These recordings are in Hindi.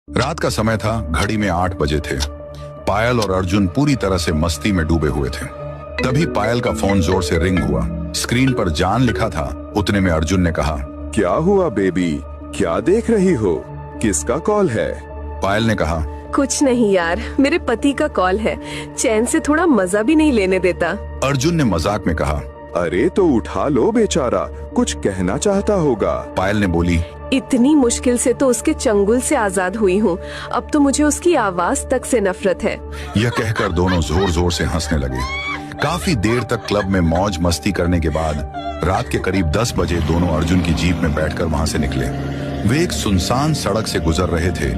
रात का समय था, घड़ी में 8 बजे थे। पायल और अर्जुन पूरी तरह से मस्ती में डूबे हुए थे। तभी पायल का फोन जोर से रिंग हुआ। स्क्रीन पर जान लिखा था। उतने में अर्जुन ने कहा, क्या हुआ बेबी, क्या देख रही हो, किसका कॉल है? पायल ने कहा, कुछ नहीं यार, मेरे पति का कॉल है, चैन से थोड़ा मजा भी नहीं लेने देता। अर्जुन ने मजाक में कहा, अरे तो उठा लो बेचारा, कुछ कहना चाहता होगा। पायल ने बोली, इतनी मुश्किल से तो उसके चंगुल से आजाद हुई हूँ, अब तो मुझे उसकी आवाज तक से नफरत है। यह कहकर दोनों जोर जोर से हंसने लगे। काफी देर तक क्लब में मौज मस्ती करने के बाद रात के करीब 10 बजे दोनों अर्जुन की जीप में बैठकर वहां से निकले। वे एक सुनसान सड़क से गुजर रहे थे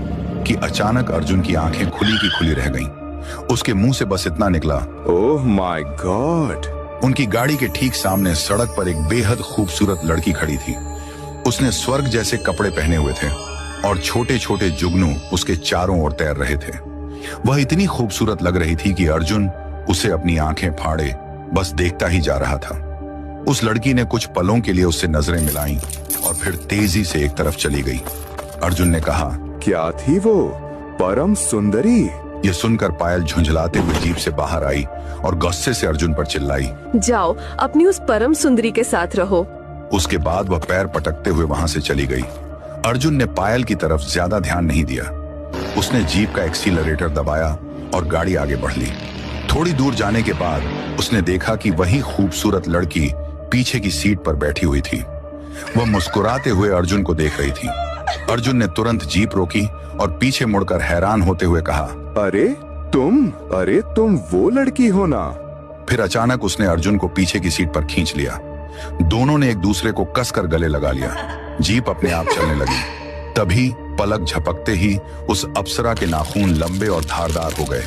कि अचानक अर्जुन की आंखें खुली की खुली रह गईं। उसके मुंह से बस इतना निकला, ओह माय गॉड। उनकी गाड़ी के ठीक सामने सड़क पर एक बेहद खूबसूरत लड़की खड़ी थी। उसने स्वर्ग जैसे कपड़े पहने हुए थे और छोटे छोटे जुगनू उसके चारों ओर तैर रहे थे। वह इतनी खूबसूरत लग रही थी कि अर्जुन उसे अपनी आंखें फाड़े बस देखता ही जा रहा था। उस लड़की ने कुछ पलों के लिए उससे नजरें मिलाईं और फिर तेजी से एक तरफ चली गई। अर्जुन ने कहा, क्या थी वो, परम सुंदरी? यह सुनकर पायल झुंझलाते हुए जीप से बाहर आई और गुस्से से अर्जुन पर चिल्लाई, जाओ अपनी उस परम सुंदरी के साथ रहो। उसके बाद वह पैर पटकते हुए वहां से चली गई। अर्जुन ने पायल की तरफ ज्यादा ध्यान नहीं दिया। उसने जीप का एक्सीलरेटर दबाया और गाड़ी आगे बढ़ ली। थोड़ी दूर जाने के बाद उसने देखा कि वही खूबसूरत लड़की पीछे की सीट पर बैठी हुई थी। वह मुस्कुराते हुए अर्जुन को देख रही थी। अर्जुन ने तुरंत जीप रोकी और पीछे मुड़कर हैरान होते हुए कहा, अरे तुम वो लड़की हो ना? फिर अचानक उसने अर्जुन को पीछे की सीट पर खींच लिया। दोनों ने एक दूसरे को कसकर गले लगा लिया। जीप अपने आप चलने लगी। तभी पलक झपकते ही उस अप्सरा के नाखून लंबे और धारदार हो गए।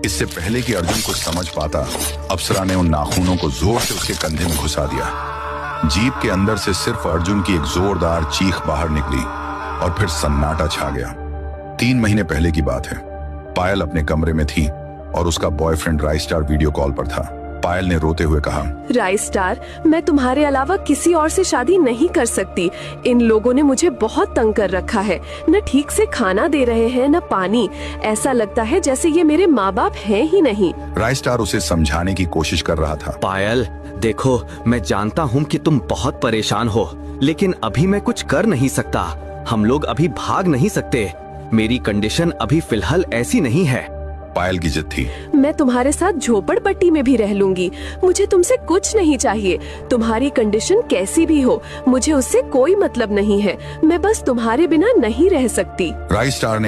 इससे पहले कि अर्जुन कुछ समझ पाता, अप्सरा ने उन नाखूनों को जोर से उसके कंधे में घुसा दिया। जीप के अंदर से सिर्फ अर्जुन की एक जोरदार चीख बाहर निकली और फिर सन्नाटा छा गया। 3 महीने पहले की बात है। पायल अपने कमरे में थी और उसका बॉयफ्रेंड राइस्टार वीडियो कॉल पर था। पायल ने रोते हुए कहा, राइस्टार, मैं तुम्हारे अलावा किसी और से शादी नहीं कर सकती। इन लोगों ने मुझे बहुत तंग कर रखा है, न ठीक से खाना दे रहे हैं न पानी। ऐसा लगता है जैसे ये मेरे माँ बाप हैं ही नहीं। राइस्टार उसे समझाने की कोशिश कर रहा था। पायल देखो, मैं जानता हूँ कि तुम बहुत परेशान हो, लेकिन अभी मैं कुछ कर नहीं सकता। हम लोग अभी भाग नहीं सकते। मेरी कंडीशन अभी फिलहाल ऐसी नहीं है। पायल की जिद थी, मैं तुम्हारे साथ झोपड़पट्टी में भी रह लूंगी, मुझे तुमसे कुछ नहीं चाहिए। तुम्हारी कंडीशन कैसी भी हो, मुझे उससे कोई मतलब नहीं है। मैं बस तुम्हारे बिना नहीं रह सकती। राइस्टार ने